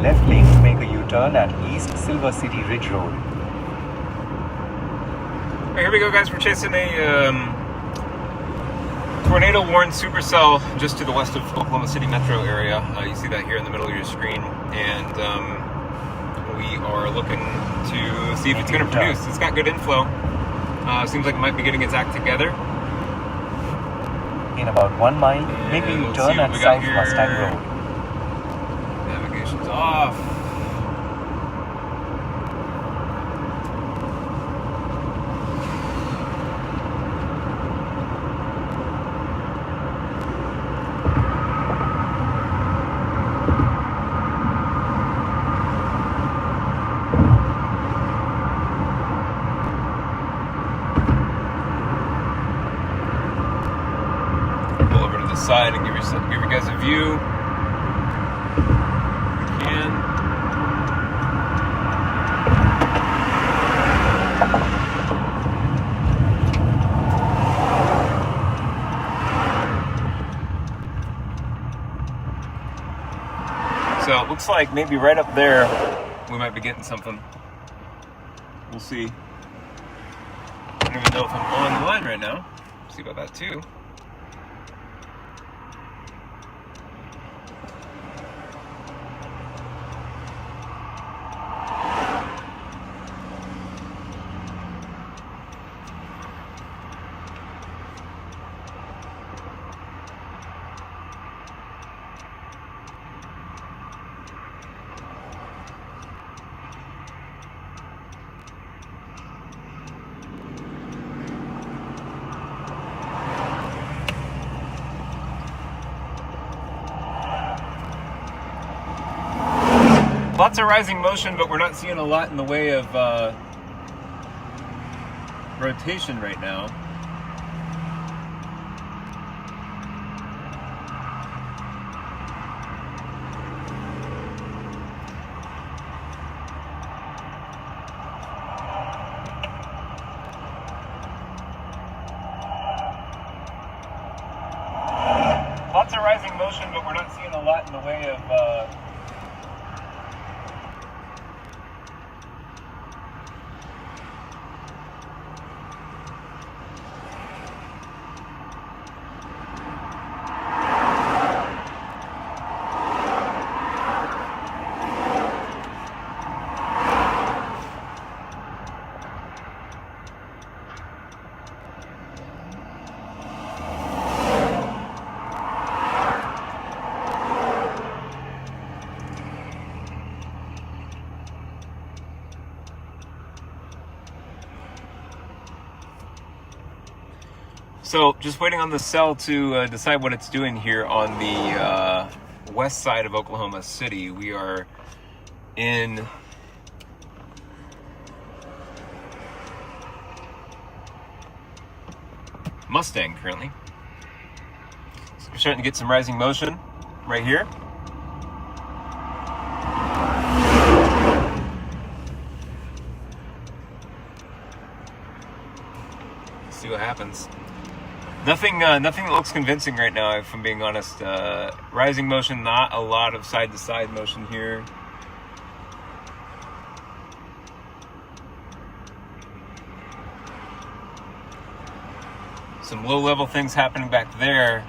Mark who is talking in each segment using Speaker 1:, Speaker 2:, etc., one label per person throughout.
Speaker 1: left lane to make a U-turn at East Silver City Ridge Road.
Speaker 2: All right, here we go, guys. We're chasing a tornado-warned supercell just to the west of Oklahoma City metro area. You see that here in the middle of your screen. And we are looking to see if it's going to produce. It's got good inflow. Seems like it might be getting its act together.
Speaker 1: In about 1 mile, make a U-turn at South Mustang Road.
Speaker 2: Navigation's off. Side and give you guys a view. If we can. So it looks like maybe right up there we might be getting something. We'll see. I don't even know if I'm on the line right now. See about that too. Lots of rising motion, but we're not seeing a lot in the way of rotation right now. Lots of rising motion, but we're not seeing a lot in the way of So just waiting on the cell to decide what it's doing here on the west side of Oklahoma City. We are in Mustang currently. So we're starting to get some rising motion right here. Let's see what happens. Nothing that looks convincing right now, if I'm being honest. Rising motion, not a lot of side-to-side motion here. Some low-level things happening back there.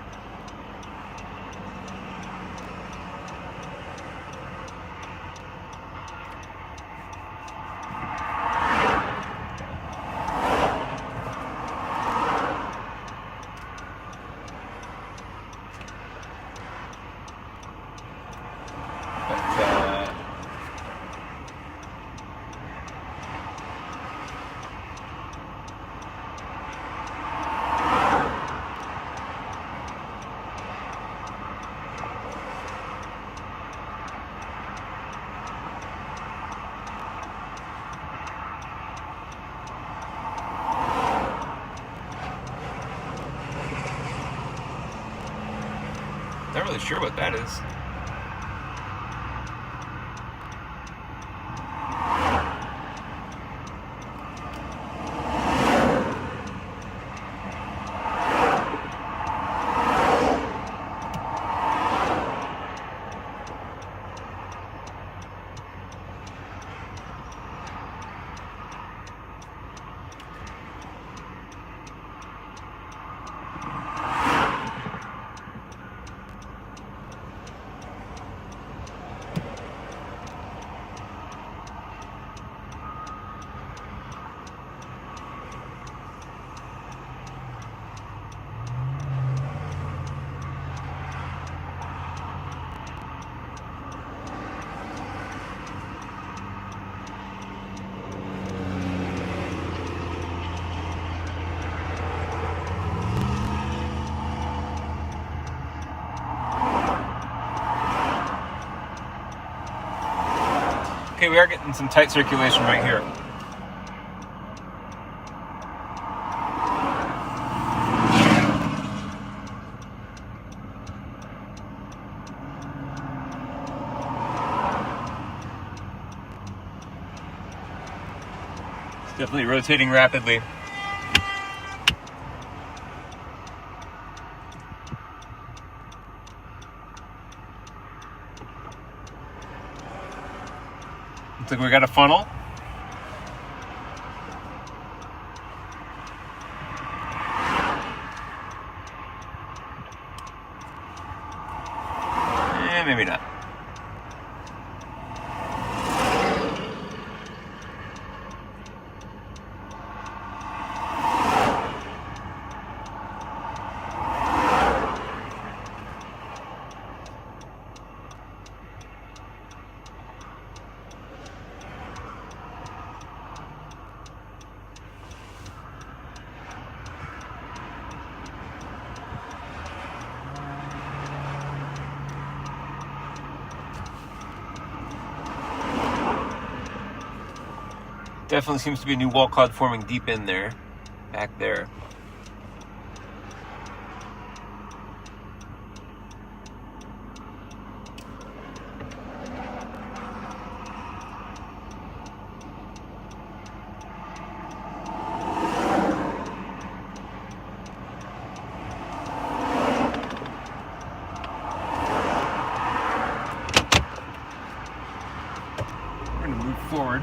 Speaker 2: Not really sure what that is. we are getting some tight circulation right here. It's definitely rotating rapidly. Looks like we got a funnel. Maybe not. Definitely seems to be a new wall cloud forming deep in there, back there. We're going to move forward.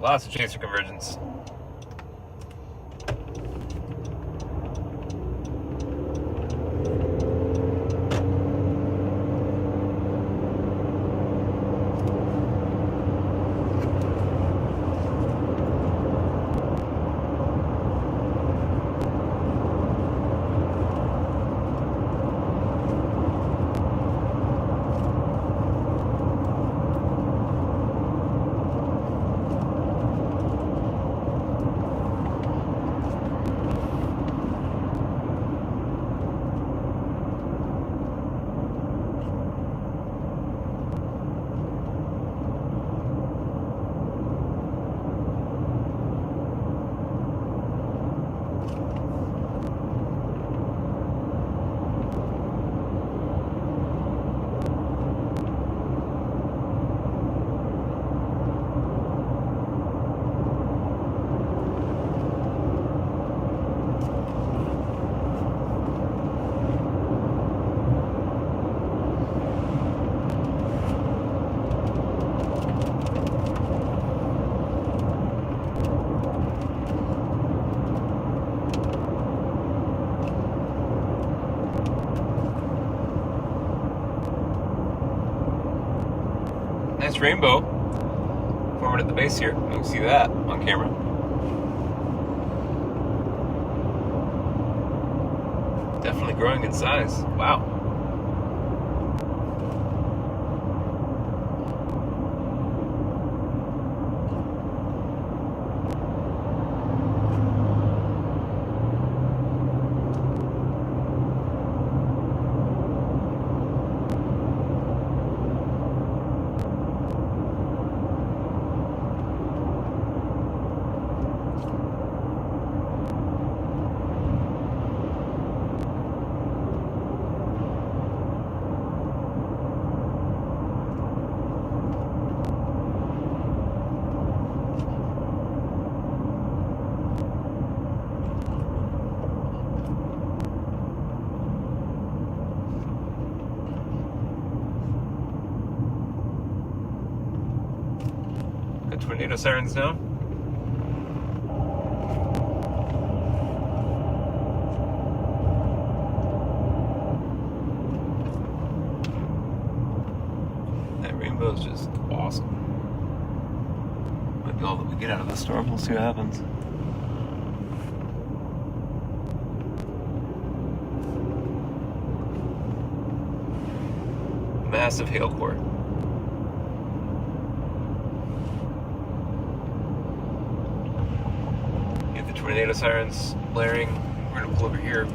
Speaker 2: Lots of chaser convergence. Nice rainbow forming at the base here. You can see that on camera. Definitely growing in size. Wow. Got tornado sirens now. That rainbow is just awesome. Might be all that we get out of the storm. We'll see what happens. Massive hail core. Get the tornado sirens blaring. We're gonna pull over here.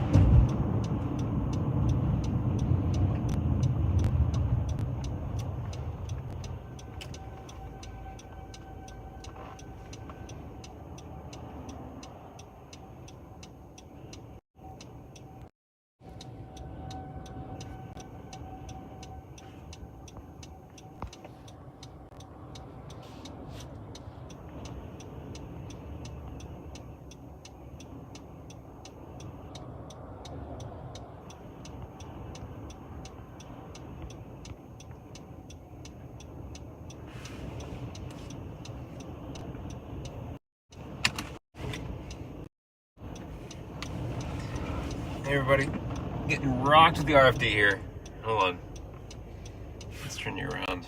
Speaker 2: Hey everybody, getting rocked with the RFD here. Hold on. Let's turn you around.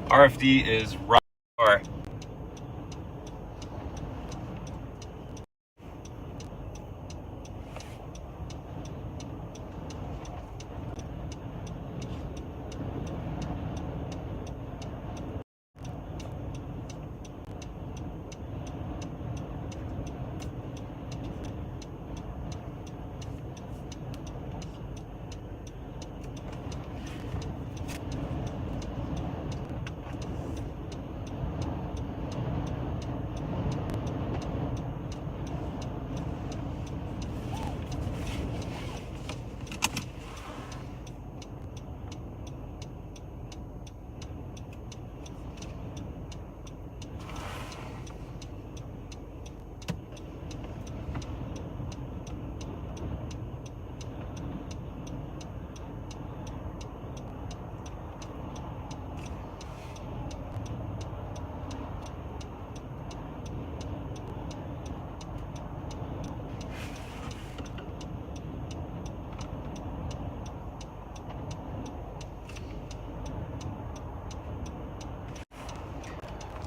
Speaker 2: RFD is rock.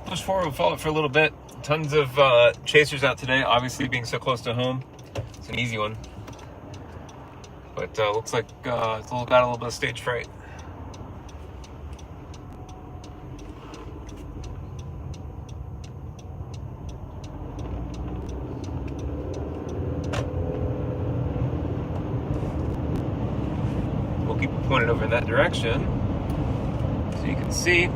Speaker 2: Push forward, we'll follow it for a little bit. Tons of chasers out today, obviously being so close to home. It's an easy one. But looks like it's got a little bit of stage fright. We'll keep it pointed over in that direction so you can see.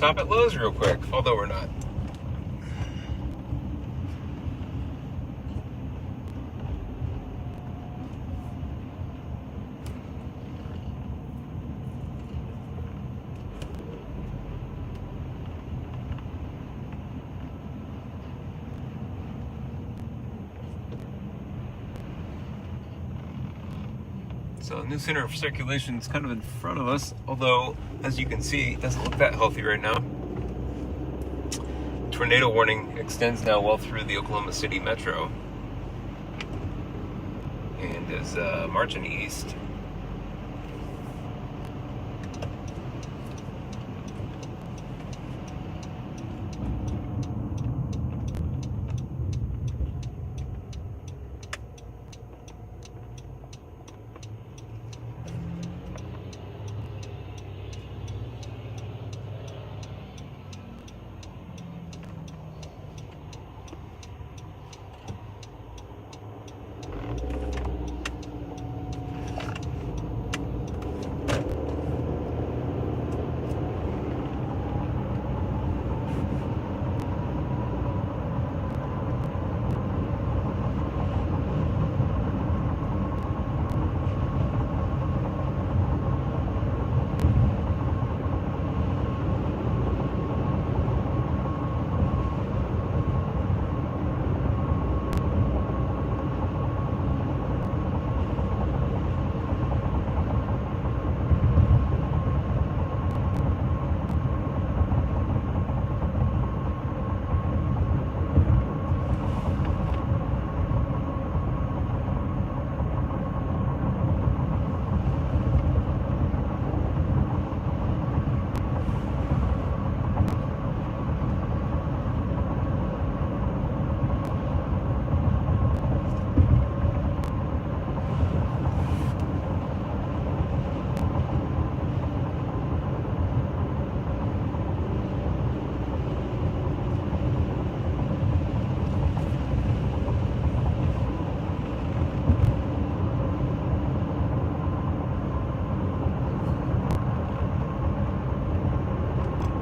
Speaker 2: stop at Lowe's real quick, although we're not. So the new center of circulation is kind of in front of us, although, as you can see, it doesn't look that healthy right now. Tornado warning extends now well through the Oklahoma City metro and is marching east.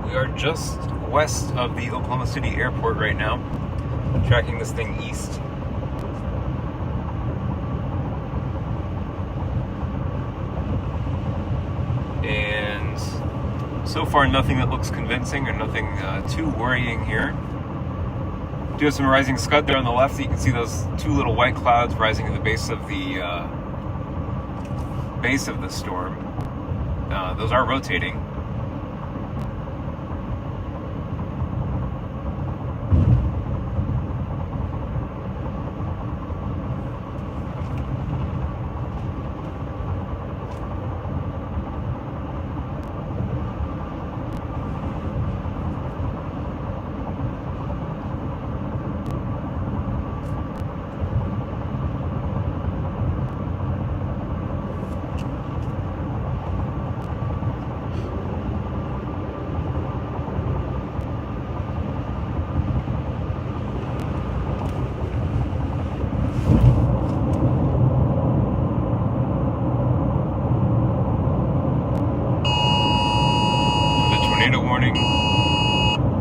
Speaker 2: We are just west of the Oklahoma City airport right now, tracking this thing east. And so far, nothing that looks convincing or nothing too worrying here. Do have some rising scud there on the left. You can see those two little white clouds rising at the base of the storm. Those are rotating.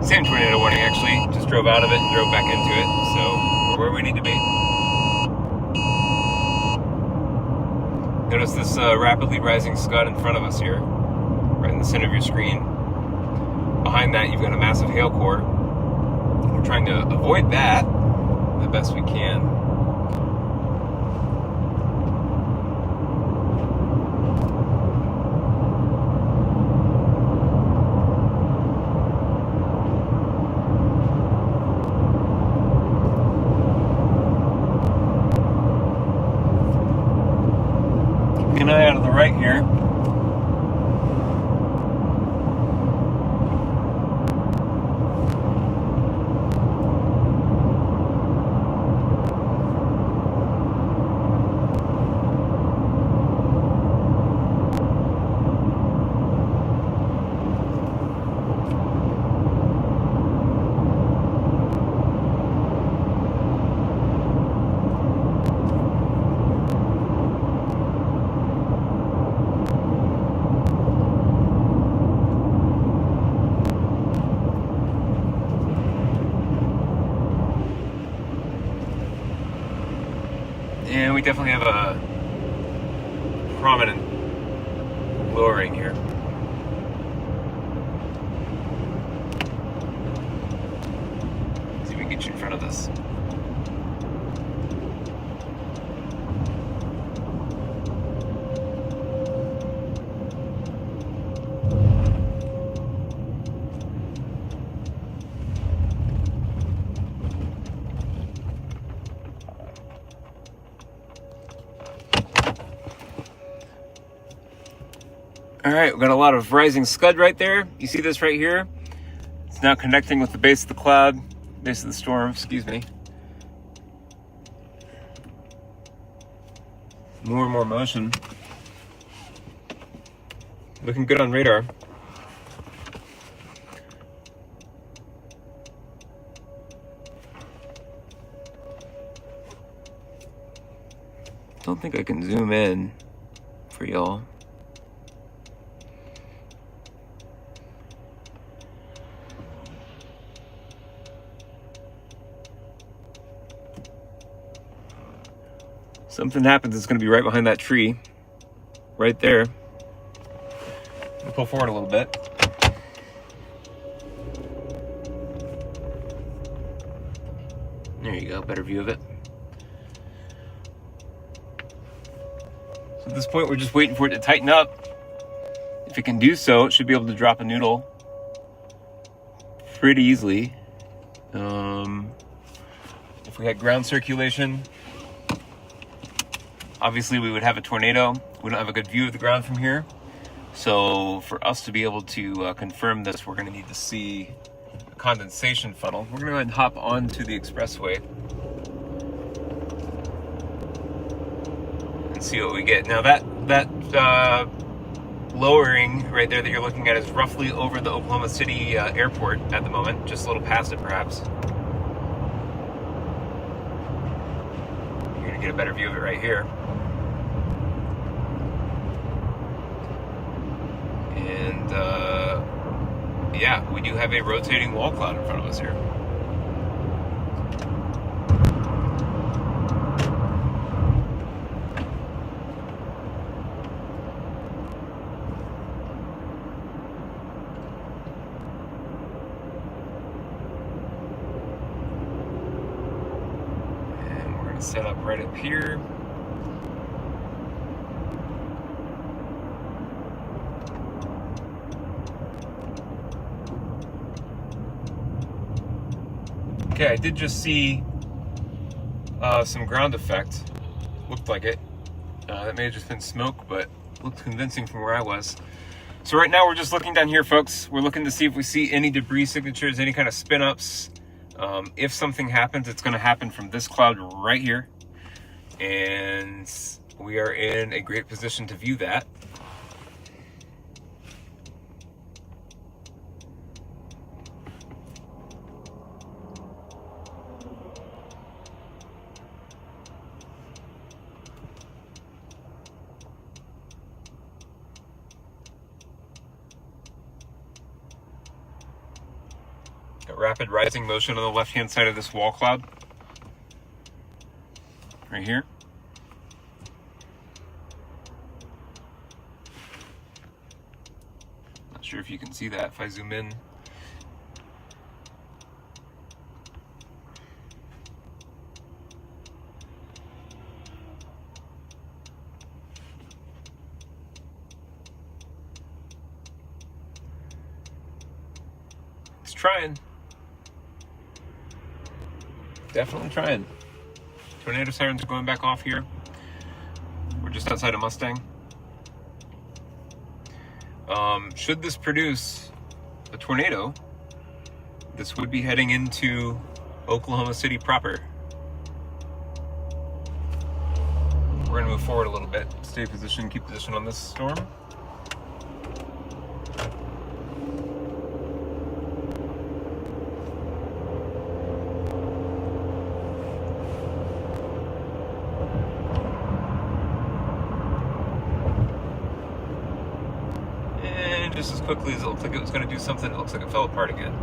Speaker 2: Same tornado warning, actually. Just drove out of it and drove back into it, so we're where we need to be. Notice this rapidly rising scud in front of us here, right in the center of your screen. Behind that, you've got a massive hail core. We're trying to avoid that the best we can. An eye out of the right here. And we definitely have a prominent lowering here. Let's see if we can get you in front of this. All right, we've got a lot of rising scud right there. You see this right here? It's now connecting with the base of the cloud, base of the storm, excuse me. More and more motion. Looking good on radar. Don't think I can zoom in for y'all. Something happens, it's going to be right behind that tree. Right there. I'll pull forward a little bit. There you go, better view of it. So at this point, we're just waiting for it to tighten up. If it can do so, it should be able to drop a noodle pretty easily. If we had ground circulation, obviously we would have a tornado. We don't have a good view of the ground from here. So for us to be able to confirm this, we're going to need to see a condensation funnel. We're going to go ahead and hop onto the expressway and see what we get. Now that lowering right there that you're looking at is roughly over the Oklahoma City airport at the moment, just a little past it perhaps. You're going to get a better view of it right here. And yeah, we do have a rotating wall cloud in front of us here. And we're going to set up right up here. Okay, I did just see some ground effect. Looked like it. That may have just been smoke, but looked convincing from where I was. So right now we're just looking down here, folks. We're looking to see if we see any debris signatures, any kind of spin-ups. If something happens, it's going to happen from this cloud right here. And we are in a great position to view that. Got rapid rising motion on the left-hand side of this wall cloud. Right here. Not sure if you can see that if I zoom in. It's trying. Definitely trying. Tornado sirens are going back off here. We're just outside of Mustang. Should this produce a tornado, this would be heading into Oklahoma City proper. We're going to move forward a little bit. Stay position, keep position on this storm. Just as quickly as it looked like it was going to do something, it looks like it fell apart again.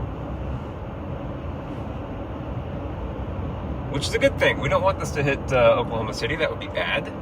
Speaker 2: which is a good thing. We don't want this to hit Oklahoma City. That would be bad.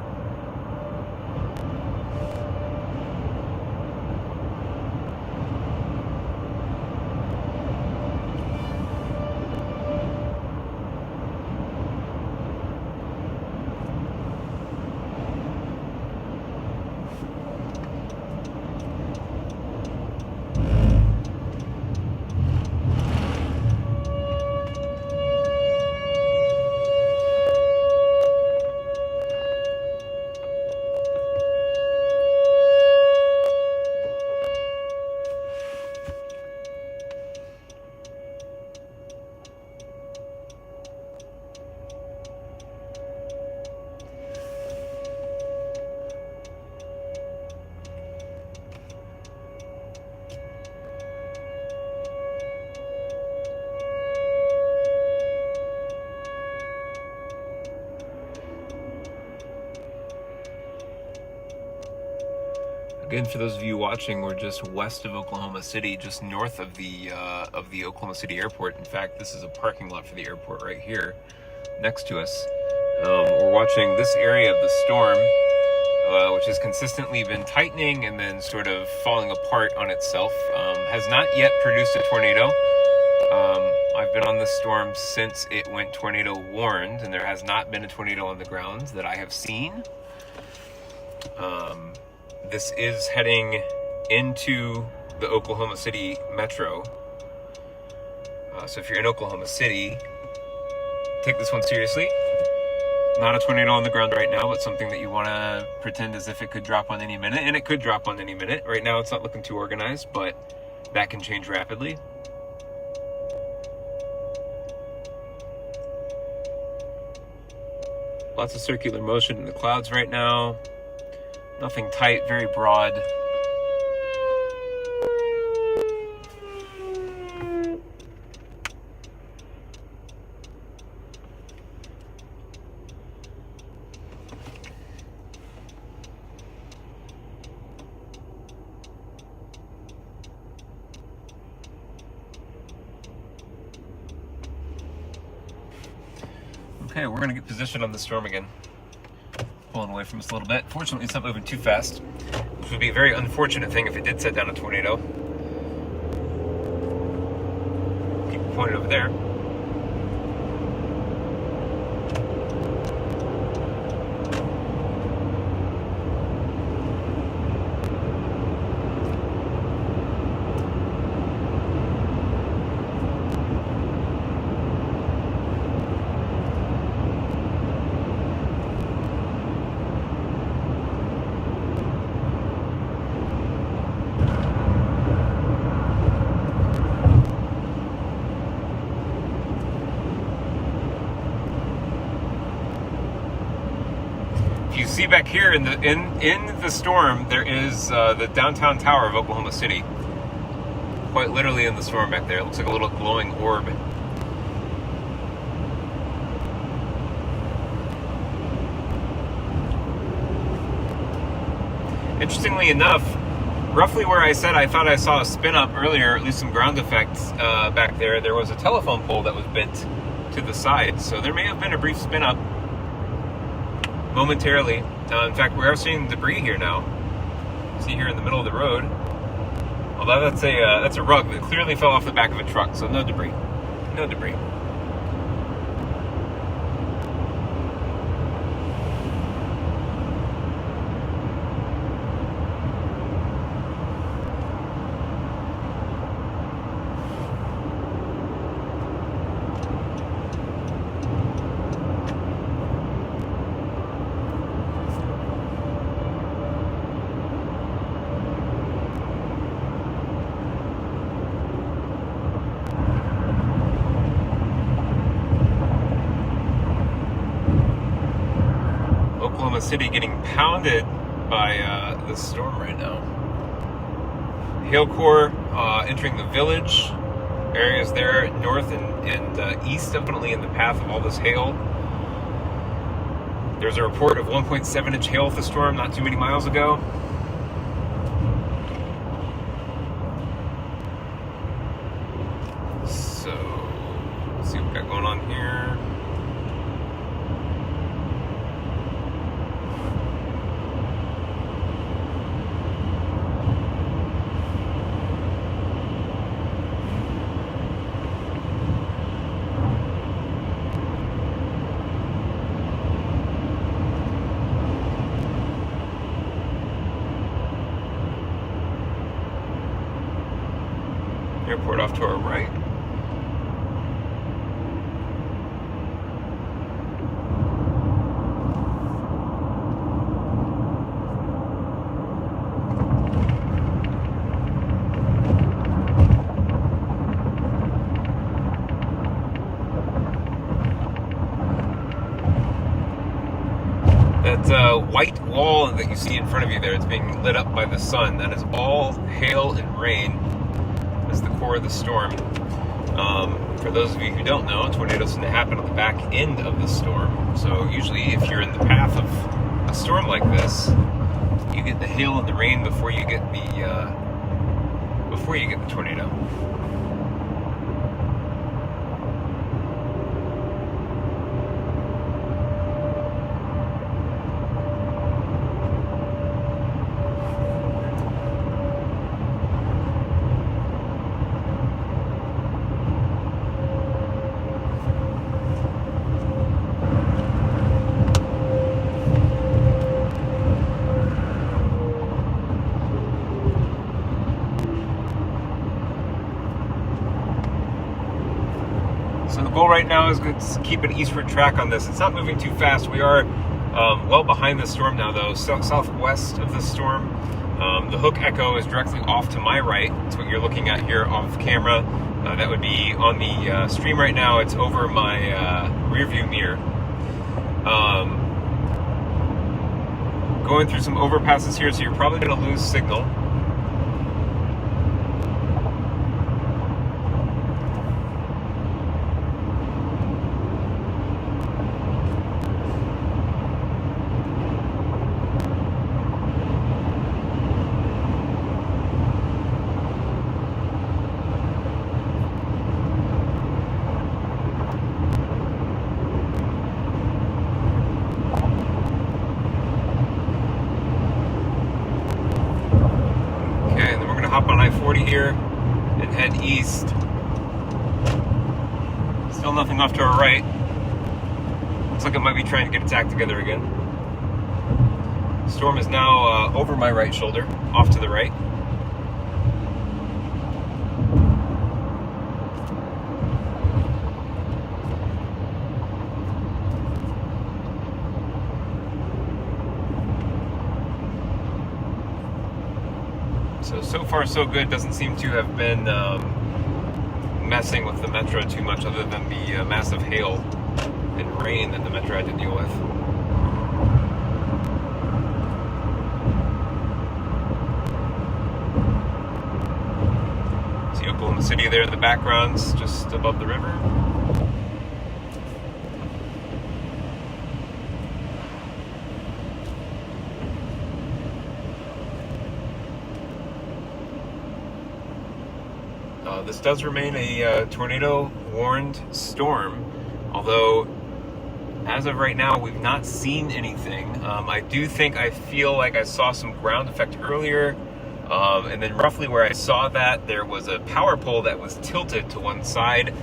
Speaker 2: Again, for those of you watching, we're just west of Oklahoma City, just north of the Oklahoma City airport. In fact, this is a parking lot for the airport right here, next to us. We're watching this area of the storm, which has consistently been tightening and then sort of falling apart on itself. Has not yet produced a tornado. I've been on this storm since it went tornado warned, and there has not been a tornado on the ground that I have seen. This is heading into the Oklahoma City metro. So if you're in Oklahoma City, take this one seriously. Not a tornado on the ground right now, but something that you want to pretend as if it could drop on any minute, and it could drop on any minute. Right now it's not looking too organized, but that can change rapidly. Lots of circular motion in the clouds right now. Nothing tight, very broad. Okay, we're going to get positioned on the storm again. Pulling away from us a little bit. Fortunately, it's not moving too fast, which would be a very unfortunate thing if it did set down a tornado. Keep it pointed over there. You see back here in the storm, there is the downtown tower of Oklahoma City. Quite literally in the storm back there. It looks like a little glowing orb. Interestingly enough, roughly where I said I thought I saw a spin up earlier, at least some ground effects back there, there was a telephone pole that was bent to the side. So there may have been a brief spin up momentarily. In fact, we are seeing debris here now. See here in the middle of the road. Although that's a rug that clearly fell off the back of a truck, so no debris. No debris. Oklahoma City getting pounded by the storm right now. Hail core entering the village. Areas there north and east, definitely in the path of all this hail. There's a report of 1.7 inch hail with the storm not too many miles ago. So, let's see what we got going on here. airport off to our right. That white wall that you see in front of you there, it's being lit up by the sun. That is all hail and rain. That's the core of the storm. For those of you who don't know, tornadoes tend to happen at the back end of the storm. So usually if you're in the path of a storm like this, you get the hail and the rain before you get the tornado. So the goal right now is to keep an eastward track on this. It's not moving too fast. We are well behind the storm now, though, southwest of the storm. The Hook Echo is directly off to my right. That's what you're looking at here off camera. That would be on the stream right now. It's over my rear view mirror. Going through some overpasses here, so you're probably going to lose signal. Hop on I-40 here and head east. Still nothing off to our right. Looks like it might be trying to get its act together again. Storm is now over my right shoulder, off to the right. So far so good. Doesn't seem to have been messing with the Metro too much, other than the massive hail and rain that the Metro had to deal with. See Oklahoma City there in the background, just above the river. This does remain a tornado-warned storm, although as of right now, we've not seen anything. I feel like I saw some ground effect earlier, and then roughly where I saw that, there was a power pole that was tilted to one side.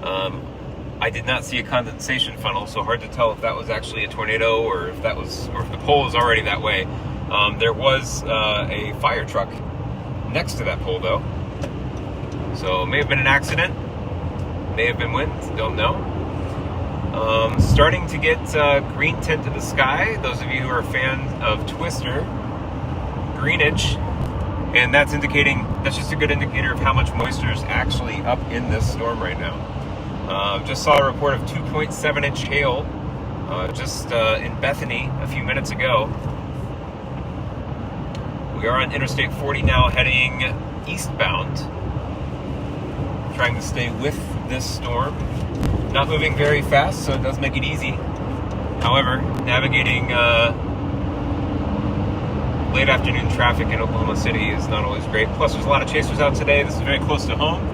Speaker 2: I did not see a condensation funnel, so hard to tell if that was actually a tornado or if the pole is already that way. There was a fire truck next to that pole, though. So it may have been an accident, may have been wind, don't know. Starting to get green tint to the sky. Those of you who are a fan of Twister, greenage, and that's just a good indicator of how much moisture is actually up in this storm right now. Just saw a report of 2.7-inch hail just in Bethany a few minutes ago. We are on Interstate 40 now, heading eastbound, trying to stay with this storm. Not moving very fast, so it does make it easy. However, navigating late afternoon traffic in Oklahoma City is not always great. Plus, there's a lot of chasers out today. This is very close to home.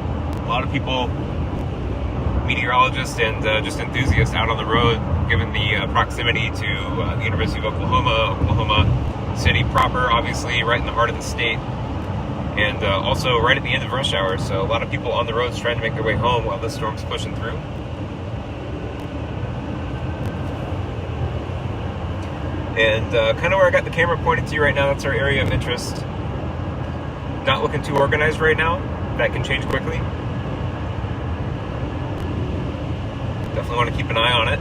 Speaker 2: A lot of people, meteorologists and just enthusiasts out on the road, given the proximity to the University of Oklahoma City proper, obviously, right in the heart of the state. And also right at the end of rush hour, so a lot of people on the roads trying to make their way home while this storm's pushing through. And kind of where I got the camera pointed to right now, that's our area of interest. Not looking too organized right now. that can change quickly. Definitely want to keep an eye on it.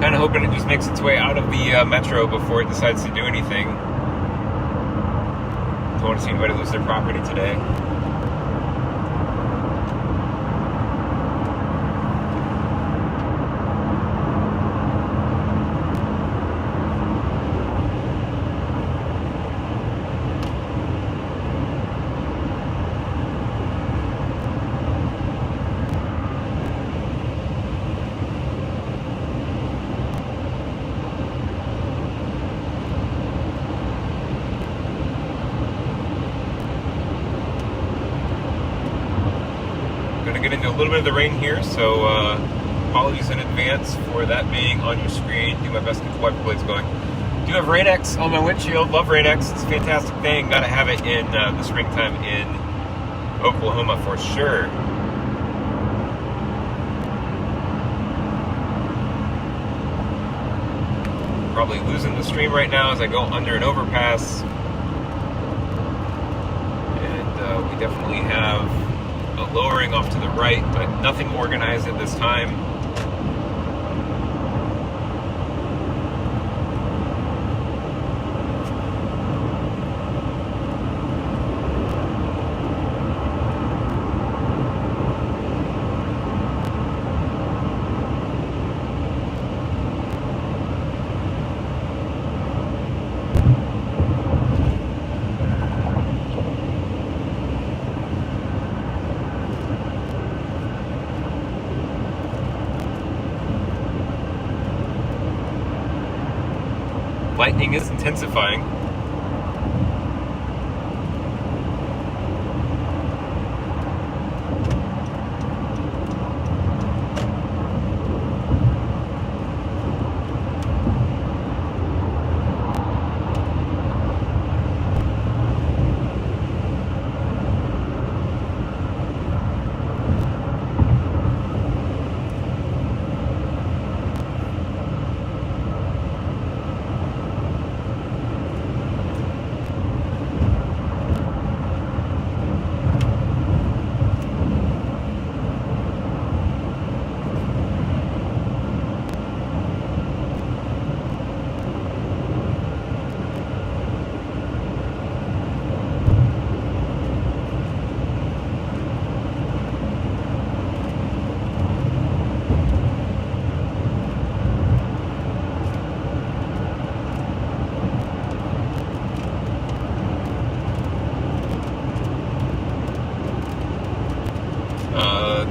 Speaker 2: Kind of hoping it just makes its way out of the metro before it decides to do anything. Don't want to see anybody lose their property today. Going to get into a little bit of the rain here, so apologies in advance for that being on your screen. Do my best to get the wiper blades going. Do have Rain-X on my windshield. Love Rain-X. It's a fantastic thing. Got to have it in the springtime in Oklahoma for sure. Probably losing the stream right now as I go under an overpass. And we definitely have a lowering off to the right, but nothing organized at this time. Lightning is intensifying.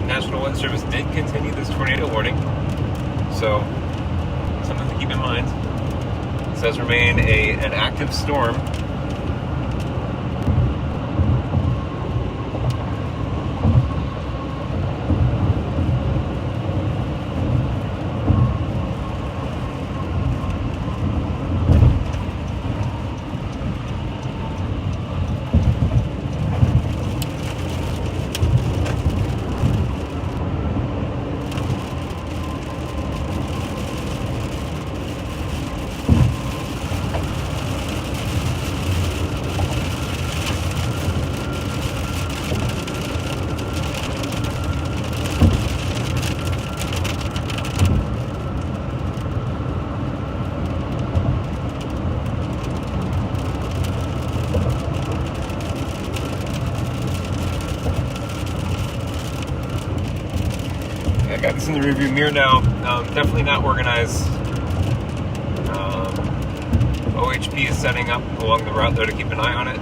Speaker 2: National Weather Service did continue this tornado warning, so something to keep in mind. It says remain an active storm. I got this in the rearview mirror now. Definitely not organized. OHP is setting up along the route though to keep an eye on it.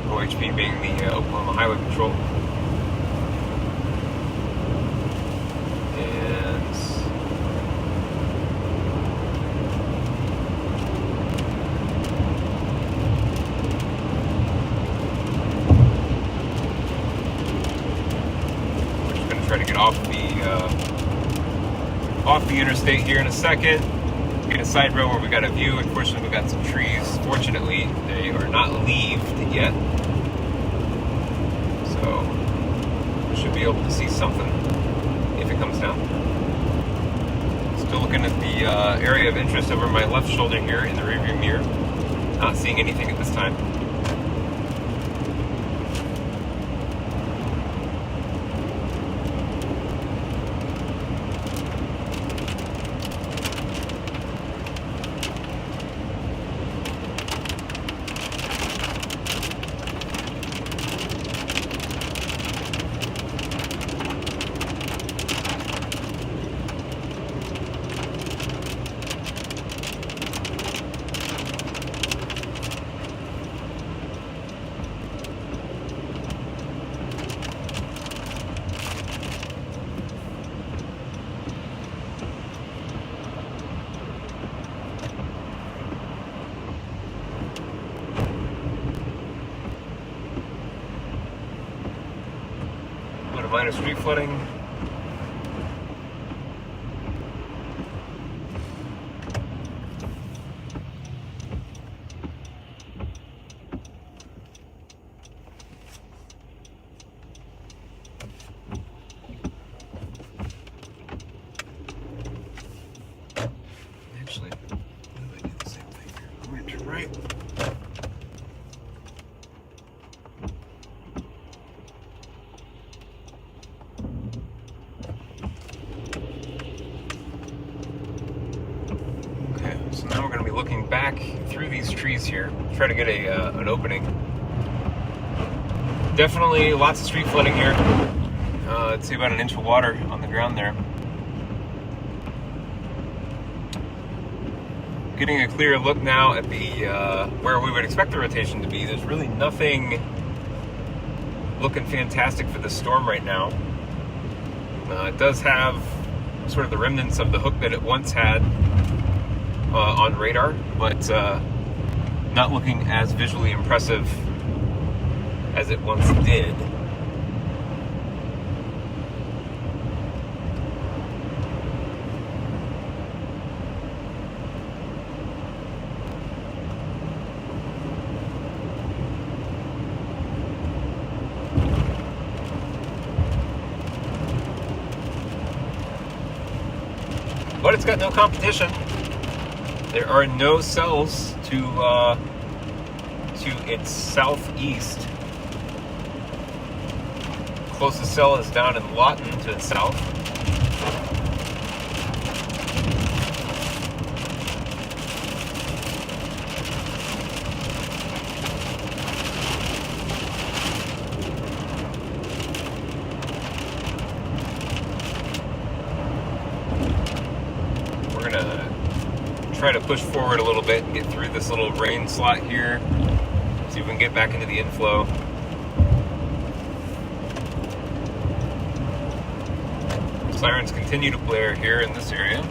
Speaker 2: OHP being the Oklahoma Highway Patrol. And try to get off the interstate here in a second. Get a side road where we got a view. Unfortunately, we got some trees. Fortunately, they are not leaved yet, so we should be able to see something if it comes down. Still looking at the area of interest over my left shoulder here in the rearview mirror. Not seeing anything at this time. Minor street flooding. Actually, what if I do the same thing here? I'm going to turn right. So now we're going to be looking back through these trees here, try to get an opening. Definitely lots of street flooding here. Let's see, about an inch of water on the ground there. Getting a clear look now at the where we would expect the rotation to be. There's really nothing looking fantastic for the storm right now. It does have sort of the remnants of the hook that it once had on radar, but not looking as visually impressive as it once did. But it's got no competition. There are no cells to its southeast. Closest cell is down in Lawton to its south. We're gonna try to push forward a little bit and get through this little rain slot here. See if we can get back into the inflow. Sirens continue to blare here in this area.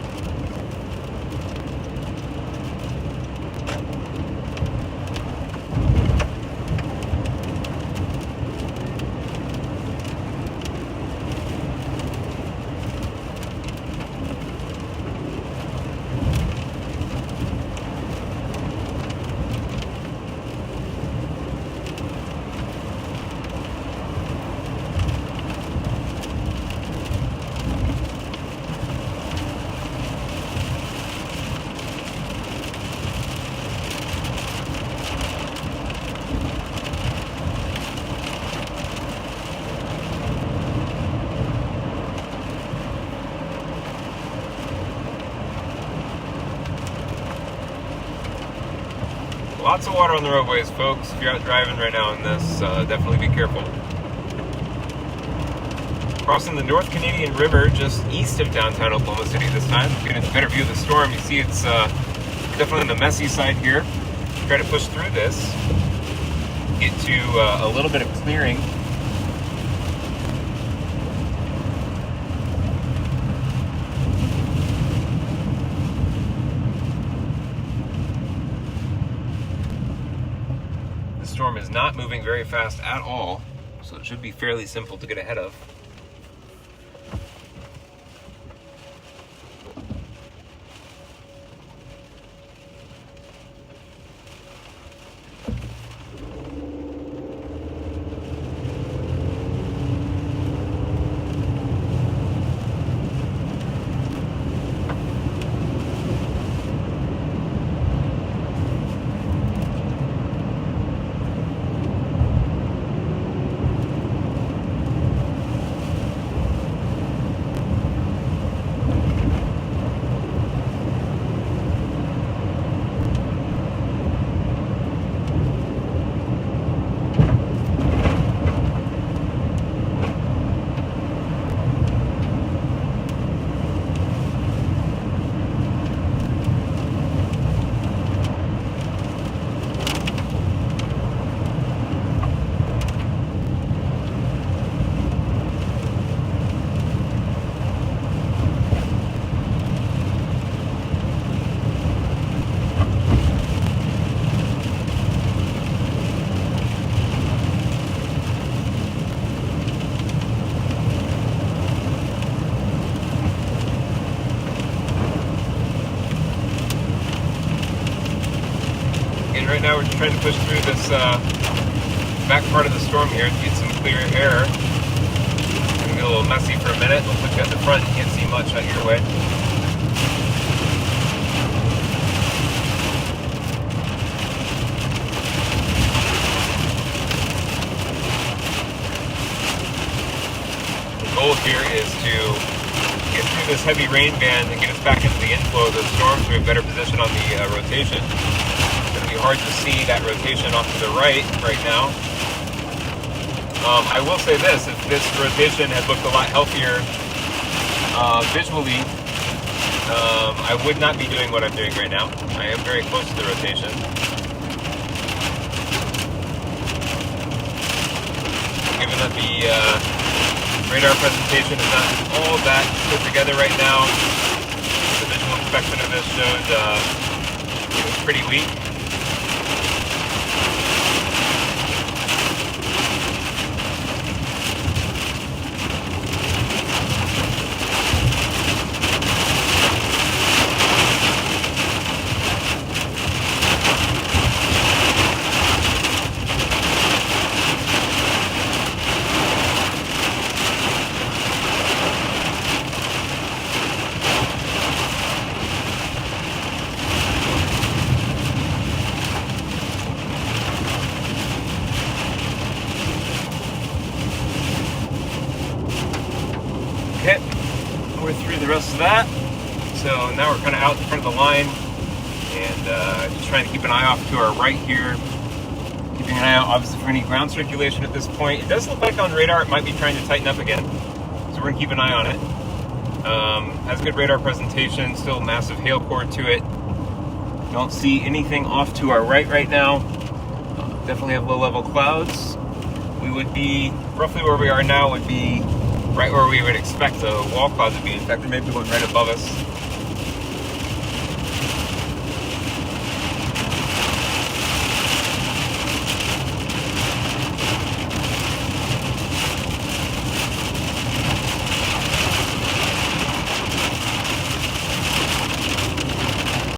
Speaker 2: Lots of water on the roadways, folks. If you're out driving right now in this, definitely be careful. Crossing the North Canadian River just east of downtown Oklahoma City this time. Getting a better view of the storm. You see it's definitely on the messy side here. Try to push through this. Get to a little bit of clearing. The storm is not moving very fast at all, so it should be fairly simple to get ahead of. now we're just trying to push through this back part of the storm here to get some clear air. It's going to be a little messy for a minute. Looks like at the front you can't see much out your way. The goal here is to get through this heavy rain band and get us back into the inflow of the storm so we have a better position on the rotation. It's going to be hard to see that rotation off to the right now. I will say this, if this rotation had looked a lot healthier visually, I would not be doing what I'm doing right now. I am very close to the rotation. Given that the radar presentation is not all that put together right now, the visual inspection of this showed it was pretty weak. Okay, we're through the rest of that. So now we're kind of out in front of the line and just trying to keep an eye off to our right here. Keeping an eye out obviously for any ground circulation at this point. It does look like on radar it might be trying to tighten up again. So we're gonna keep an eye on it. Has good radar presentation, still massive hail core to it. Don't see anything off to our right now. Definitely have low level clouds. We would be, roughly where we are now would be right where we would expect the wall clouds to be. In fact, there may be one right above us.